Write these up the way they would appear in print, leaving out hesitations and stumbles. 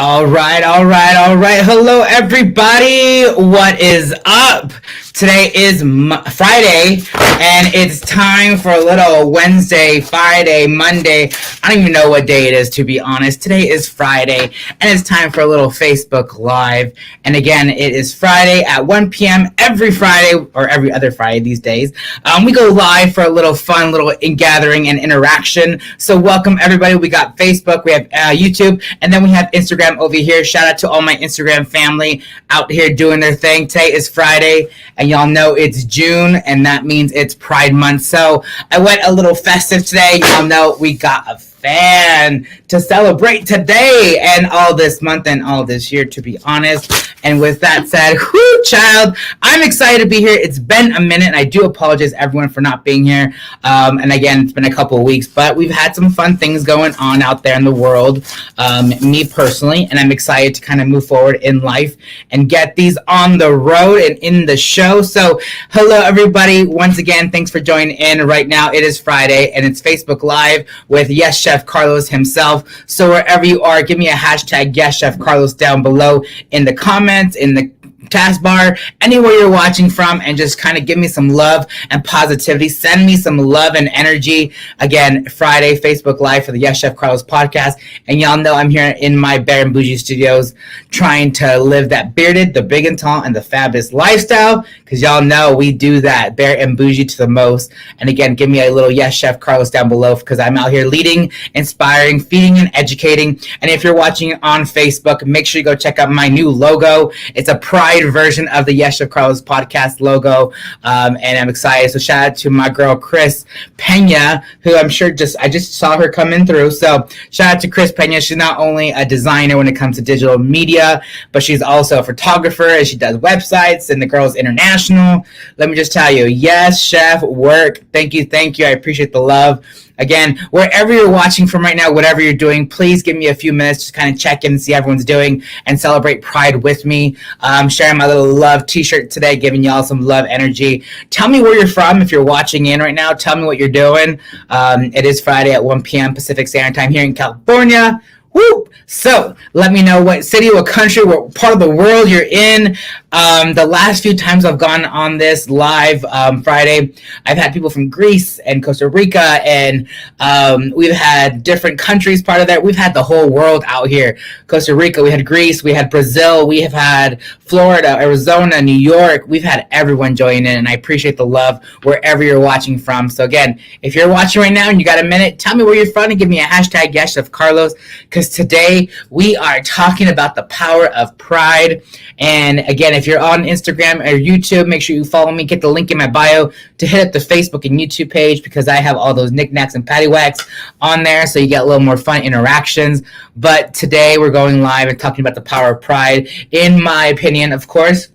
All right, all right, all right. Hello, everybody. What is up? Today is Friday, and it's time for a little Wednesday, Friday, Monday. I don't even know what day it is, to be honest. Today is Friday, and it's time for a little Facebook Live. And again, it is Friday at 1 p.m. every Friday, or every other Friday these days. We go live for a little fun, little gathering and interaction. So welcome, everybody. We got Facebook, we have YouTube, and then we have Instagram over here. Shout out to all my Instagram family out here doing their thing. Today is Friday, and y'all know it's June, and that means it's Pride Month. So I went a little festive today. Y'all know we got a fan to celebrate today and all this month and all this year, to be honest. And with that said, whoo, child, I'm excited to be here. It's been a minute, and I do apologize everyone for not being here. And again, it's been a couple of weeks, but we've had some fun things going on out there in the world, me personally, and I'm excited to kind of move forward in life and get these on the road and in the show. So hello, everybody. Once again, thanks for joining in. Right now, it is Friday, and it's Facebook Live with Yes Chef Carlos himself. So wherever you are, give me a hashtag Yes Chef Carlos down below in the comments, in the taskbar, anywhere you're watching from, and just kind of give me some love and positivity. Send me some love and energy. Again, Friday, Facebook Live for the Yes Chef Carlos podcast. And y'all know I'm here in my 𝐵𝐴𝐴𝐵𝐺𝐢 studios trying to live that bearded, the big and tall, and the fabulous lifestyle, because y'all know we do that 𝐵𝐴𝐴𝐵𝐺𝐢 to the most. And again, give me a little Yes Chef Carlos down below, because I'm out here leading, inspiring, feeding, and educating. And if you're watching on Facebook, make sure you go check out my new logo. It's a Pride version of the Yes Chef Carlos podcast logo, and I'm excited. So shout out to my girl Chris Pena, who I'm sure I just saw her coming through. So shout out to Chris Pena. She's not only a designer when it comes to digital media, but she's also a photographer, and she does websites, and the girl's international. Let me just tell you, yes, chef work. Thank you. I appreciate the love. Again, wherever you're watching from right now, whatever you're doing, please give me a few minutes to kind of check in and see how everyone's doing and celebrate Pride with me. Sharing my little love t-shirt today, giving y'all some love energy. Tell me where you're from if you're watching in right now. Tell me what you're doing. It is Friday at 1 p.m. Pacific Standard Time here in California. Woo! So let me know what city, what country, what part of the world you're in. The last few times I've gone on this live Friday, I've had people from Greece and Costa Rica, and we've had different countries part of that. We've had the whole world out here. Costa Rica, we had Greece, we had Brazil, we have had Florida, Arizona, New York. We've had everyone join in, and I appreciate the love wherever you're watching from. So again, if you're watching right now and you got a minute, tell me where you're from and give me a hashtag Yes Chef Carlos, because today we are talking about the power of pride. And again, if you're on Instagram or YouTube, make sure you follow me. Get the link in my bio to hit up the Facebook and YouTube page, because I have all those knickknacks and paddywhacks on there, so you get a little more fun interactions. But today we're going live and talking about the power of pride, in my opinion, of course.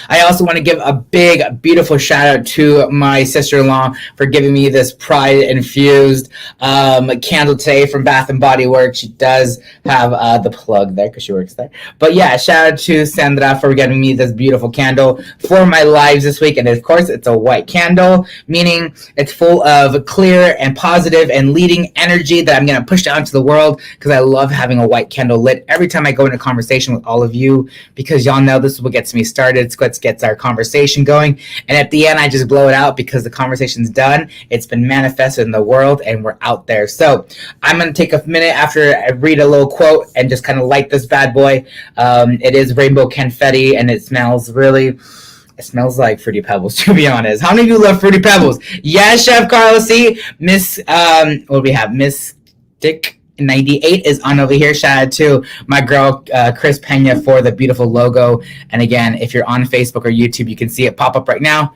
I also want to give a big, beautiful shout out to my sister-in-law for giving me this pride-infused candle today from Bath & Body Works. She does have the plug there because she works there. But yeah, shout out to Sandra for giving me this beautiful candle for my lives this week. And of course, it's a white candle, meaning it's full of clear and positive and leading energy that I'm going to push out into the world, because I love having a white candle lit every time I go into conversation with all of you, because y'all know this is what gets me started. It's what gets our conversation going, and at the end I just blow it out because the conversation's done. It's been manifested in the world, and we're out there. So I'm going to take a minute after I read a little quote and just kind of light this bad boy. It is rainbow confetti, and it smells like Fruity Pebbles, to be honest. How many of you love Fruity Pebbles? Yes, Chef Carlos. See, Miss what do we have? Miss Dick 98 is on over here. Shout out to my girl Chris Pena for the beautiful logo. And again, if you're on Facebook or YouTube, you can see it pop up right now.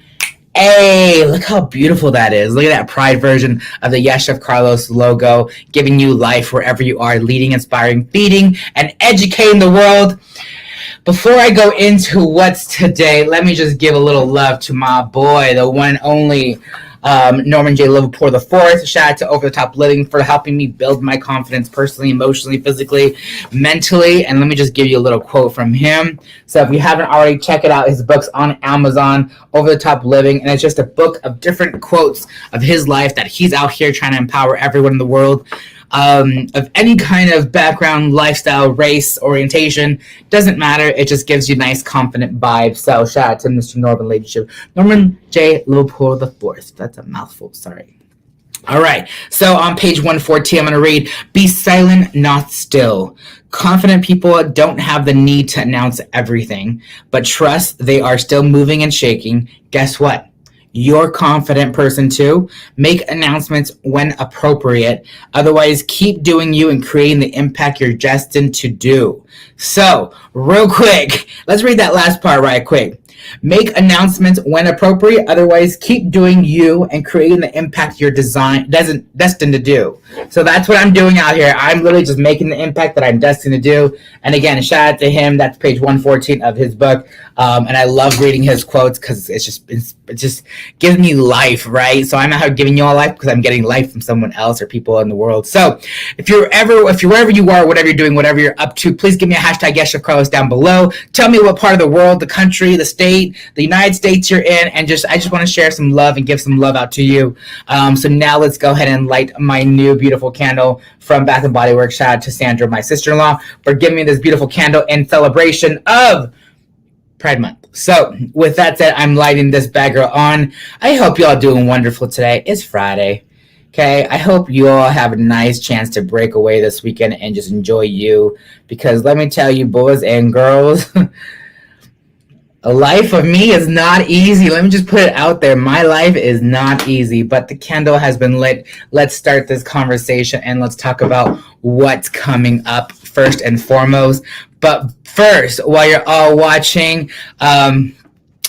Hey, look how beautiful that is. Look at that pride version of the Yes Chef Carlos logo, giving you life wherever you are, leading, inspiring, feeding, and educating the world. Before I go into what's today, let me just give a little love to my boy, the one and only Norman J. Liverpool IV. Shout out to Over the Top Living for helping me build my confidence personally, emotionally, physically, mentally. And let me just give you a little quote from him. So if you haven't already, check it out. His book's on Amazon, Over the Top Living. And it's just a book of different quotes of his life that he's out here trying to empower everyone in the world. of any kind of background, lifestyle, race, orientation. Doesn't matter. It just gives you nice, confident vibes. So shout out to Mr. Norman J. Liverpool the Fourth. That's a mouthful. Sorry. All right, so on page 114, I'm going to read, be silent, not still. Confident people don't have the need to announce everything, but trust they are still moving and shaking. Guess what? You're a confident person too. Make announcements when appropriate. Otherwise, keep doing you and creating the impact you're destined to do. So, real quick, let's read that last part right quick. Make announcements when appropriate. Otherwise, keep doing you and creating the impact you're destined to do. So that's what I'm doing out here. I'm literally just making the impact that I'm destined to do. And again, shout out to him. That's page 114 of his book. And I love reading his quotes because it just gives me life, right? So I'm out here giving you all life because I'm getting life from someone else or people in the world. So if you're wherever you are, whatever you're doing, whatever you're up to, please give me a hashtag YESCHEFCARLOS down below. Tell me what part of the world, the country, the state, the United States you're in, and I just want to share some love and give some love out to you. So now let's go ahead and light my new beautiful candle from Bath & Body Works. Shout out to Sandra, my sister-in-law, for giving me this beautiful candle in celebration of Pride Month. So with that said, I'm lighting this bad girl on. I hope you all doing wonderful today. It's Friday. Okay, I hope you all have a nice chance to break away this weekend and just enjoy you. Because let me tell you, boys and girls, a life of me is not easy. Let me just put it out there. My life is not easy, but the candle has been lit. Let's start this conversation and let's talk about what's coming up first and foremost. But first, while you're all watching,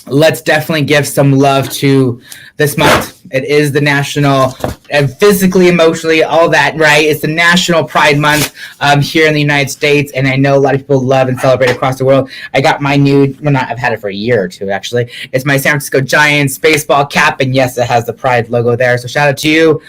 let's definitely give some love to this month. It is the national, and physically, emotionally, all that, right? It's the National Pride Month here in the United States, and I know a lot of people love and celebrate across the world. I got my new, I've had it for a year or two, actually. It's my San Francisco Giants baseball cap, and yes, it has the Pride logo there, so shout out to you.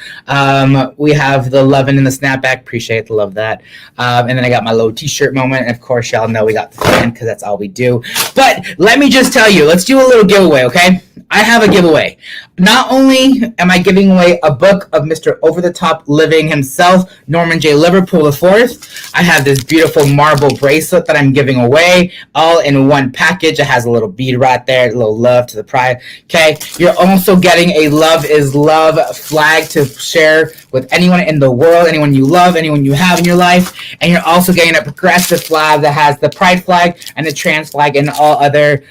We have the lovin' in the snapback. Appreciate the love that. And then I got my little t-shirt moment, and of course, y'all know we got the fan, because that's all we do. But let me just tell you, let's do a little giveaway, okay? I have a giveaway. Not only am I giving away a book of Mr. Over-the-Top Living himself, Norman J. Liverpool IV, I have this beautiful marble bracelet that I'm giving away, all in one package. It has a little bead right there, a little love to the pride. Okay, you're also getting a Love is Love flag to share with anyone in the world, anyone you love, anyone you have in your life. And you're also getting a progressive flag that has the pride flag and the trans flag and all other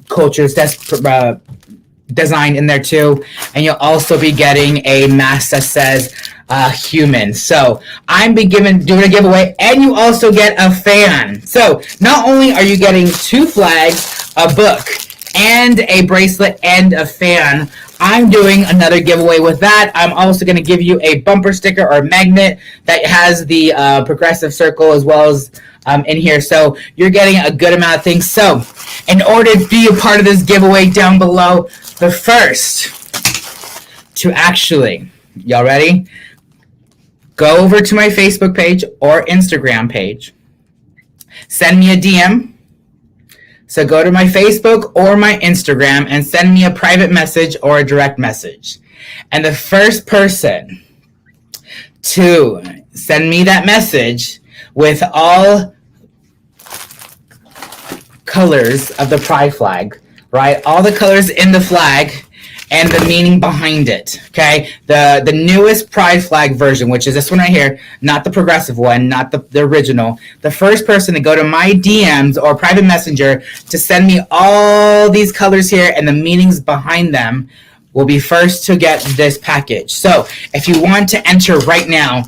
cultures that's designed in there too. And you'll also be getting a mask that says human. So I'm doing a giveaway, and you also get a fan. So not only are you getting 2 flags, a book, and a bracelet and a fan, I'm doing another giveaway with that. I'm also going to give you a bumper sticker or a magnet that has the progressive circle as well as in here. So you're getting a good amount of things. So in order to be a part of this giveaway down below, the first to actually, y'all ready? Go over to my Facebook page or Instagram page. Send me a DM. So go to my Facebook or my Instagram and send me a private message or a direct message. And the first person to send me that message with all colors of the pride flag, right? All the colors in the flag and the meaning behind it, okay? The newest pride flag version, which is this one right here, not the progressive one, not the original. The first person to go to my DMs or private messenger to send me all these colors here and the meanings behind them will be first to get this package. So if you want to enter right now,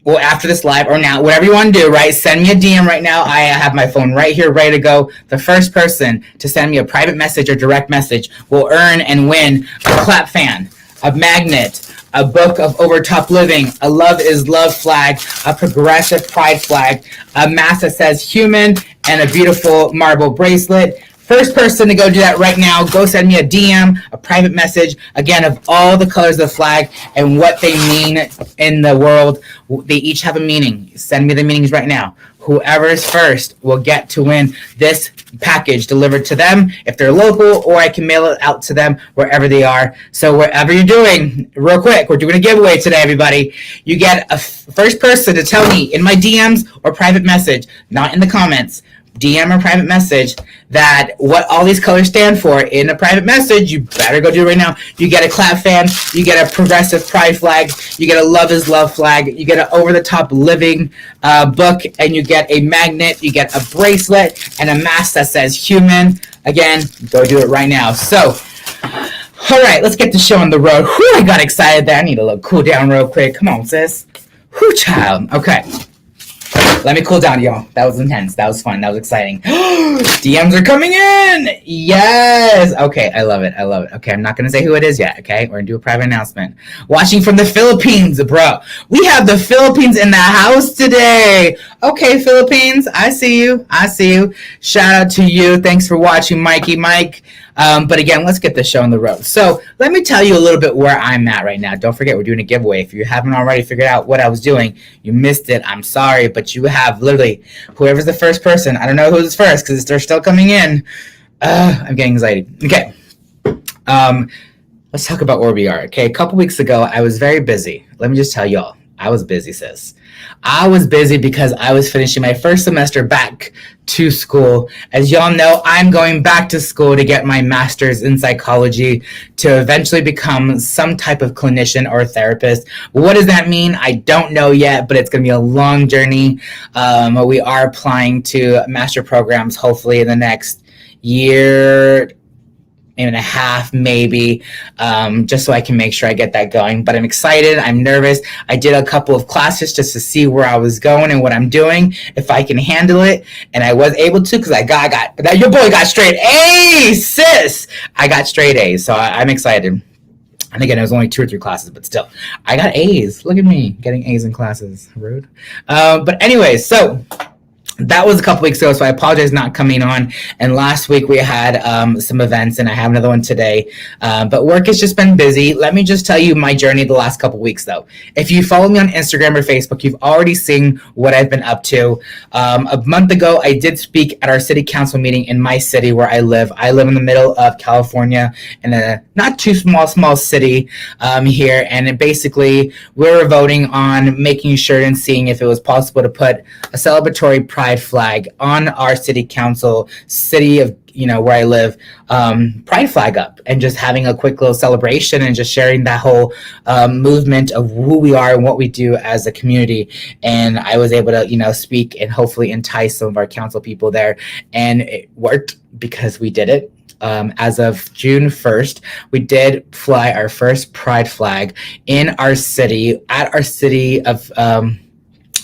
well, after this live or now, whatever you want to do, right? Send me a DM right now. I have my phone right here ready to go. The first person to send me a private message or direct message will earn and win a clap fan, a magnet, a book of Over-Top Living, a Love is Love flag, a progressive pride flag, a mask that says human, and a beautiful marble bracelet. First person to go do that right now, go send me a DM, a private message, again, of all the colors of the flag and what they mean in the world. They each have a meaning. Send me the meanings right now. whoever's first will get to win this package delivered to them if they're local, or I can mail it out to them wherever they are. So wherever you're doing, real quick, we're doing a giveaway today, everybody. You get a first person to tell me in my DMs or private message, not in the comments, DM or private message, that what all these colors stand for in a private message. You better go do it right now. You get a clap fan, you get a progressive pride flag, you get a love is love flag, you get an over the top living book, and you get a magnet, you get a bracelet, and a mask that says human. Again, go do it right now. So, all right, let's get the show on the road. Whew, I got excited there. I need a little cool down real quick. Come on, sis. Whew, child. Okay. Let me cool down, y'all. That was intense. That was fun. That was exciting. DMs are coming in. Yes. Okay, I love it. I love it. Okay, I'm not going to say who it is yet, okay? We're going to do a private announcement. Watching from the Philippines, bro. We have the Philippines in the house today. Okay, Philippines, I see you. I see you. Shout out to you. Thanks for watching, Mikey Mike. But again, let's get the show on the road. So let me tell you a little bit where I'm at right now. Don't forget, we're doing a giveaway. If you haven't already figured out what I was doing, you missed it. I'm sorry, but you have literally whoever's the first person. I don't know who's first because they're still coming in. I'm getting anxiety. Okay. Let's talk about where we are. Okay. A couple weeks ago, I was very busy. Let me just tell y'all, I was busy, sis. I was busy because I was finishing my first semester back to school. As y'all know, I'm going back to school to get my master's in psychology to eventually become some type of clinician or therapist. What does that mean? I don't know yet, but it's going to be a long journey. We are applying to master programs hopefully in the next year and a half, maybe, just so I can make sure I get that going. But I'm excited. I'm nervous. I did a couple of classes just to see where I was going and what I'm doing, if I can handle it. And I was able to, because your boy got straight A's, sis. I got straight A's, so I'm excited. And again, it was only 2 or 3 classes, but still, I got A's. Look at me getting A's in classes. Rude. But anyway, so that was a couple weeks ago, so I apologize not coming on. And last week we had some events, and I have another one today. But work has just been busy. Let me just tell you my journey the last couple weeks, though. If you follow me on Instagram or Facebook, you've already seen what I've been up to. A month ago, I did speak at our city council meeting in my city where I live. I live in the middle of California in a not too small city here. And basically, we were voting on making sure and seeing if it was possible to put a celebratory pride flag on our city council, city of, where I live, pride flag up, and just having a quick little celebration and just sharing that whole movement of who we are and what we do as a community. And I was able to, speak and hopefully entice some of our council people there. And it worked because we did it. As of June 1st, we did fly our first pride flag in our city, at our city of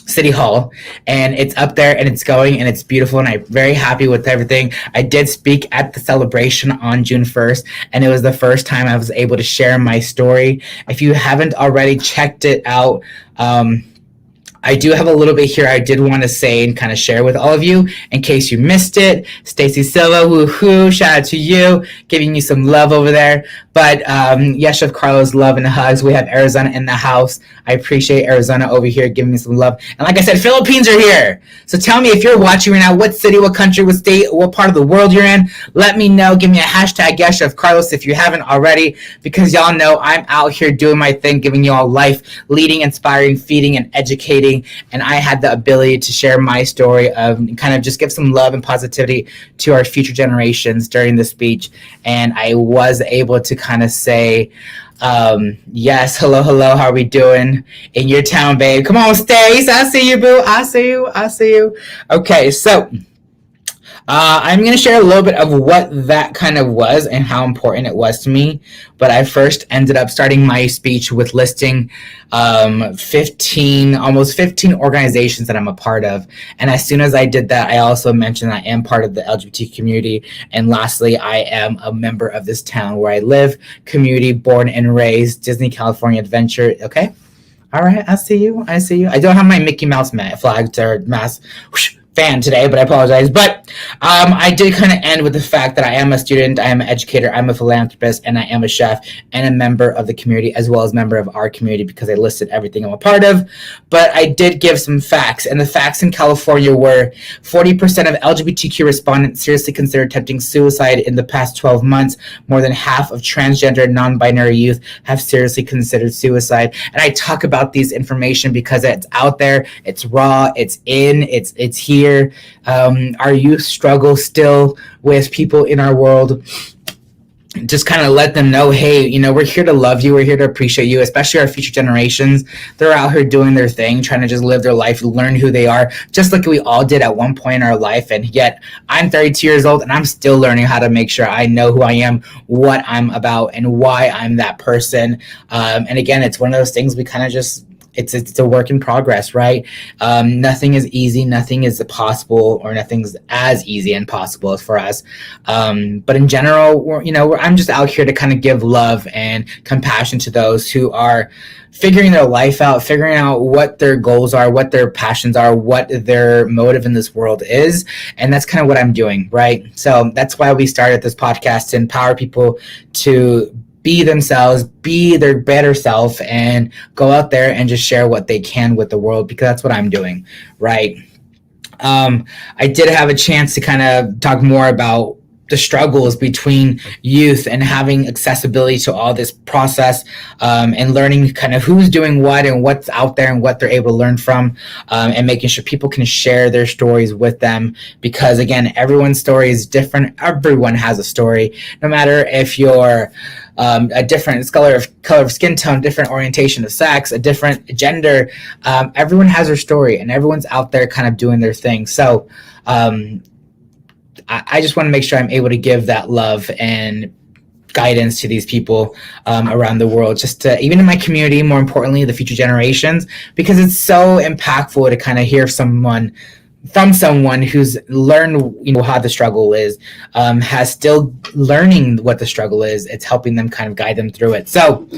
City Hall, and it's up there and it's going and it's beautiful, and I'm very happy with everything. I did speak at the celebration on June 1st, and it was the first time I was able to share my story. If you haven't already checked it out, I do have a little bit here I did want to say and kind of share with all of you in case you missed it. Stacy Silva, woohoo, shout out to you, giving you some love over there. But yes, Chef Carlos, love and hugs. We have Arizona in the house. I appreciate Arizona over here giving me some love. And like I said, Philippines are here. So tell me if you're watching right now, what city, what country, what state, what part of the world you're in. Let me know. Give me a hashtag, yes, Chef Carlos, if you haven't already, because y'all know I'm out here doing my thing, giving y'all life, leading, inspiring, feeding, and educating. And I had the ability to share my story of kind of just give some love and positivity to our future generations during the speech. And I was able to kind of say, yes, hello, how are we doing in your town, babe? Come on, Stace, I see you, boo. I see you. Okay, so I'm going to share a little bit of what that kind of was and how important it was to me. But I first ended up starting my speech with listing almost 15 organizations that I'm a part of. And as soon as I did that, I also mentioned I am part of the LGBT community. And lastly, I am a member of this town where I live, community, born and raised, Disney California Adventure. Okay. All right. I see you. I don't have my Mickey Mouse flag or mask. fan today, but I apologize. But I did kind of end with the fact that I am a student, I am an educator, I'm a philanthropist, and I am a chef and a member of the community, as well as member of our community, because I listed everything I'm a part of. But I did give some facts, and the facts in California were 40% of LGBTQ respondents seriously considered attempting suicide in the past 12 months. More than half of transgender and non-binary youth have seriously considered suicide. And I talk about these information because it's out there, it's raw, it's here. Our youth struggle still with people in our world. Just kind of let them know, hey, we're here to love you, we're here to appreciate you, especially our future generations. They're out here doing their thing, trying to just live their life, learn who they are, just like we all did at one point in our life. And yet I'm 32 years old and I'm still learning how to make sure I know who I am, what I'm about, and why I'm that person. And again, it's one of those things we kind of just, it's a work in progress, right? Nothing is easy, nothing is possible, or nothing's as easy and possible as for us. But in general, I'm just out here to kind of give love and compassion to those who are figuring their life out, figuring out what their goals are, what their passions are, what their motive in this world is. And that's kind of what I'm doing, right? So that's why we started this podcast, to empower people to be themselves, be their better self, and go out there and just share what they can with the world, because that's what I'm doing, right? I did have a chance to kind of talk more about the struggles between youth and having accessibility to all this process, and learning kind of who's doing what and what's out there and what they're able to learn from, and making sure people can share their stories with them, because again, everyone's story is different. Everyone has a story, no matter if you're a different color of skin tone, different orientation of sex, a different gender. Everyone has their story, and everyone's out there kind of doing their thing. So I just want to make sure I'm able to give that love and guidance to these people around the world, just to, even in my community, more importantly, the future generations, because it's so impactful to kind of hear from someone who's learned, how the struggle is, has still learning what the struggle is. It's helping them kind of guide them through it. So,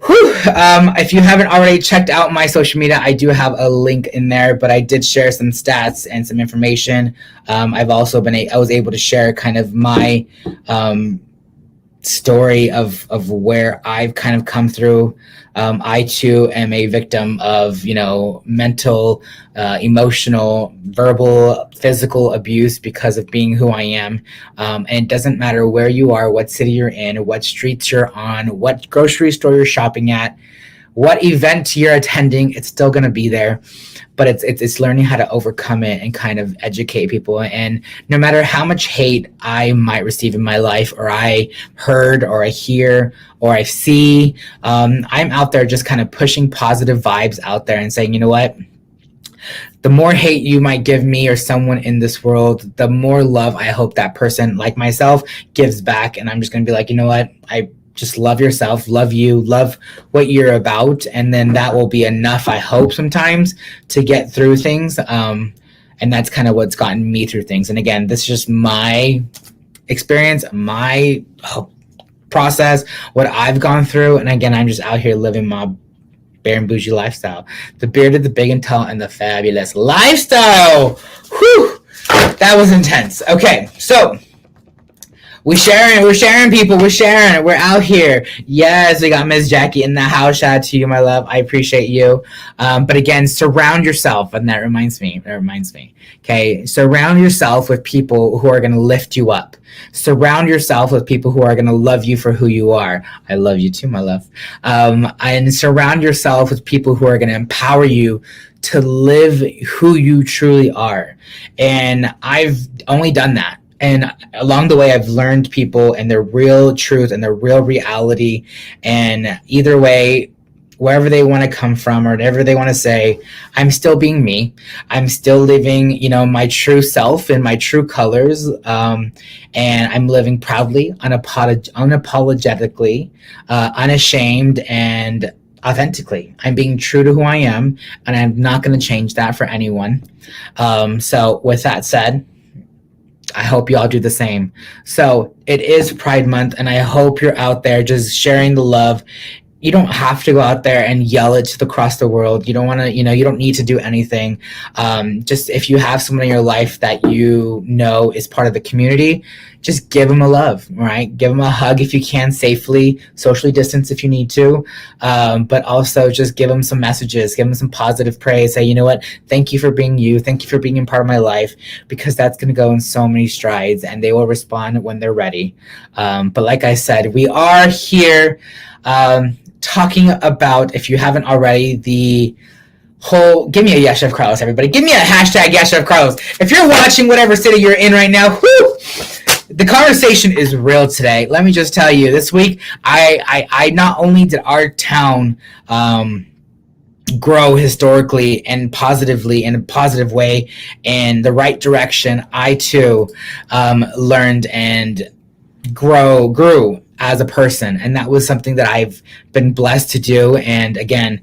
if you haven't already checked out my social media, I do have a link in there, but I did share some stats and some information. I've also I was able to share kind of my story of where I've kind of come through. I too am a victim of, mental, emotional, verbal, physical abuse because of being who I am. And it doesn't matter where you are, what city you're in, what streets you're on, what grocery store you're shopping at, what event you're attending, it's still going to be there. But it's learning how to overcome it and kind of educate people. And no matter how much hate I might receive in my life, or I heard, or I hear, or I see, I'm out there just kind of pushing positive vibes out there and saying, you know what? The more hate you might give me or someone in this world, the more love I hope that person, like myself, gives back. And I'm just going to be like, you know what? Just love yourself, love you, love what you're about, and then that will be enough, I hope, sometimes, to get through things. And that's kind of what's gotten me through things. And again, this is just my experience, my process, what I've gone through. And again, I'm just out here living my bare and bougie lifestyle. The bearded, the big and tall, and the fabulous lifestyle. Whew! That was intense. Okay, so we're sharing people, we're out here. Yes, we got Ms. Jackie in the house. Shout out to you, my love. I appreciate you. But again, surround yourself, and that reminds me. Okay, surround yourself with people who are going to lift you up. Surround yourself with people who are going to love you for who you are. I love you too, my love. And surround yourself with people who are going to empower you to live who you truly are. And I've only done that. And along the way, I've learned people and their real truth and their real reality. And either way, wherever they want to come from or whatever they want to say, I'm still being me. I'm still living, my true self in my true colors. And I'm living proudly, unapologetically, unashamed, and authentically. I'm being true to who I am, and I'm not going to change that for anyone. So with that said, I hope you all do the same. So it is Pride Month, and I hope you're out there just sharing the love, you don't have to go out there and yell it across the world. You don't want to, you don't need to do anything. Just if you have someone in your life that is part of the community, just give them a love, right? Give them a hug if you can, safely, socially distance if you need to. But also just give them some messages, give them some positive praise. Say, you know what? Thank you for being you. Thank you for being a part of my life, because that's going to go in so many strides, and they will respond when they're ready. But like I said, we are here talking about, if you haven't already, the whole, give me a yes, Chef Carlos, everybody. Give me a hashtag yes, Chef Carlos. If you're watching whatever city you're in right now, the conversation is real today. Let me just tell you, this week, I not only did our town grow historically and positively in a positive way in the right direction, I too learned and grew as a person, and that was something that I've been blessed to do. And again,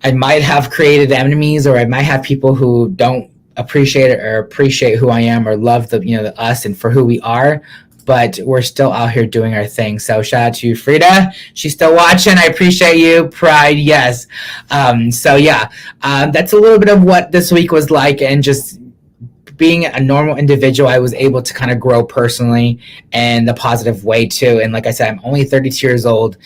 I might have created enemies, or I might have people who don't appreciate it or appreciate who I am or love the us and for who we are, but we're still out here doing our thing. So shout out to you, Frida. She's still watching. I appreciate you. Pride, yes. That's a little bit of what this week was like, and just being a normal individual, I was able to kind of grow personally in the positive way too. And like I said, I'm only 32 years old,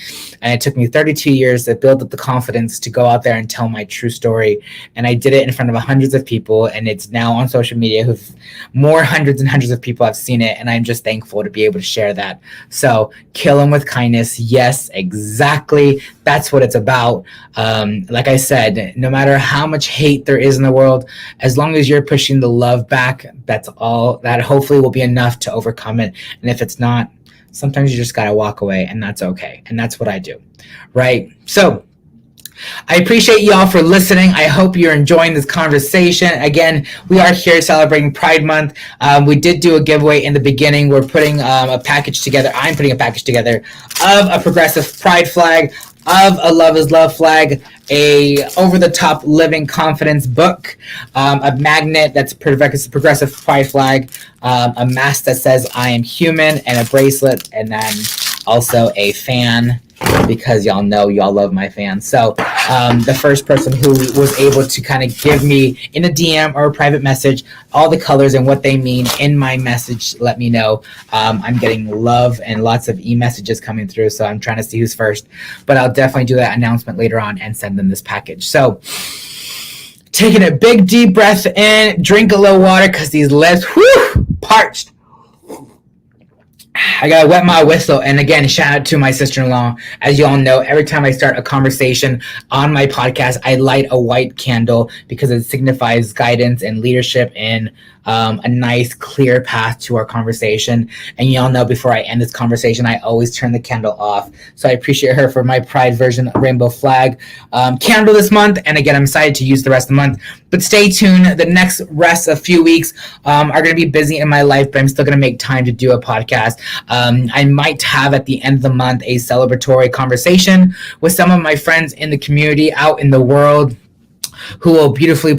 and it took me 32 years to build up the confidence to go out there and tell my true story. And I did it in front of hundreds of people, and it's now on social media. Hundreds and hundreds of people have seen it, and I'm just thankful to be able to share that. So kill them with kindness. Yes, exactly. That's what it's about. Like I said, no matter how much hate there is in the world, as long as you're pushing the love back, that's all. That hopefully will be enough to overcome it. And if it's not, sometimes you just gotta walk away, and that's okay. And that's what I do, right? So I appreciate you all for listening. I hope you're enjoying this conversation. Again, we are here celebrating Pride Month. We did do a giveaway in the beginning. We're putting a package together. I'm putting a package together of a progressive Pride flag, of a Love is Love flag, a over-the-top living confidence book, a magnet that's progressive Pride flag, a mask that says I am human, and a bracelet, and then also a fan, because y'all know y'all love my fans. So the first person who was able to kind of give me in a DM or a private message all the colors and what they mean in my message, let me know. I'm getting love and lots of e-messages coming through, so I'm trying to see who's first. But I'll definitely do that announcement later on and send them this package. So taking a big deep breath in, drink a little water, because these lips, parched. I gotta wet my whistle. And again, shout out to my sister-in-law. As you all know, every time I start a conversation on my podcast, I light a white candle, because it signifies guidance and leadership and a nice, clear path to our conversation. And you all know, before I end this conversation, I always turn the candle off. So I appreciate her for my Pride version rainbow flag candle this month. And again, I'm excited to use the rest of the month. But stay tuned. The next a few weeks are going to be busy in my life, but I'm still going to make time to do a podcast. I might have at the end of the month a celebratory conversation with some of my friends in the community out in the world, who will beautifully,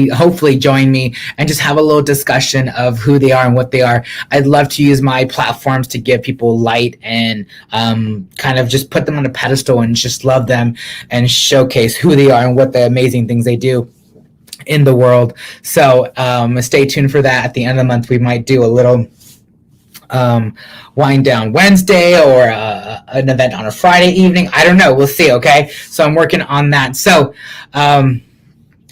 hopefully join me and just have a little discussion of who they are and what they are. I'd love to use my platforms to give people light and kind of just put them on a pedestal and just love them and showcase who they are and what the amazing things they do in the world. So stay tuned for that. At the end of the month, we might do a little wind down Wednesday or an event on a Friday evening. I don't know. We'll see. Okay. So I'm working on that. So,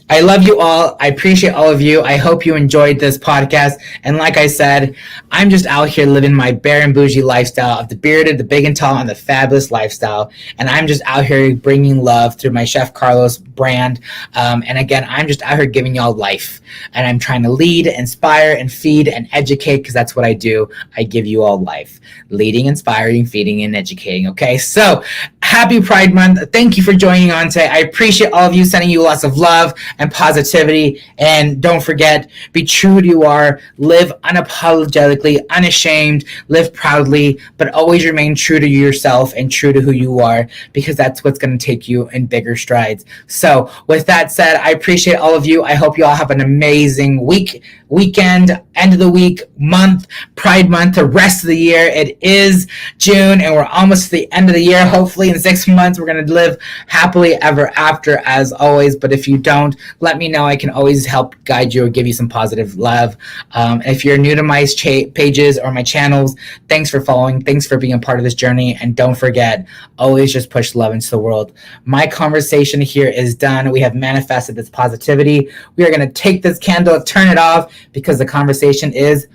I love you all. I appreciate all of you. I hope you enjoyed this podcast. And like I said, I'm just out here living my bare and bougie lifestyle of the bearded, the big and tall, and the fabulous lifestyle. And I'm just out here bringing love through my Chef Carlos brand. And again, I'm just out here giving y'all life. And I'm trying to lead, inspire, and feed and educate, because that's what I do. I give you all life. Leading, inspiring, feeding, and educating. Okay, so happy Pride Month. Thank you for joining on today. I appreciate all of you, sending you lots of love and positivity. And don't forget, be true to who you are. Live unapologetically, unashamed. Live proudly, but always remain true to yourself and true to who you are, because that's what's going to take you in bigger strides. So with that said, I appreciate all of you. I hope you all have an amazing week, weekend, end of the week, month, Pride Month, the rest of the year. It is June, and we're almost to the end of the year. Hopefully in 6 months, we're going to live happily ever after, as always. But if you don't, let me know. I can always help guide you or give you some positive love. If you're new to my pages or my channels, thanks for following. Thanks for being a part of this journey. And don't forget, always just push love into the world. My conversation here is done. We have manifested this positivity. We are going to take this candle, turn it off, because the conversation is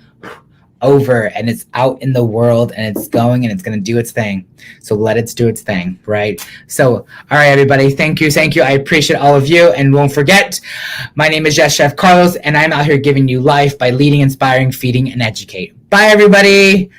over and it's out in the world and it's going and it's going to do its thing. So let it do its thing, right? So, all right, everybody. Thank you. I appreciate all of you. And don't forget, my name is Chef Carlos, and I'm out here giving you life by leading, inspiring, feeding, and educate. Bye, everybody.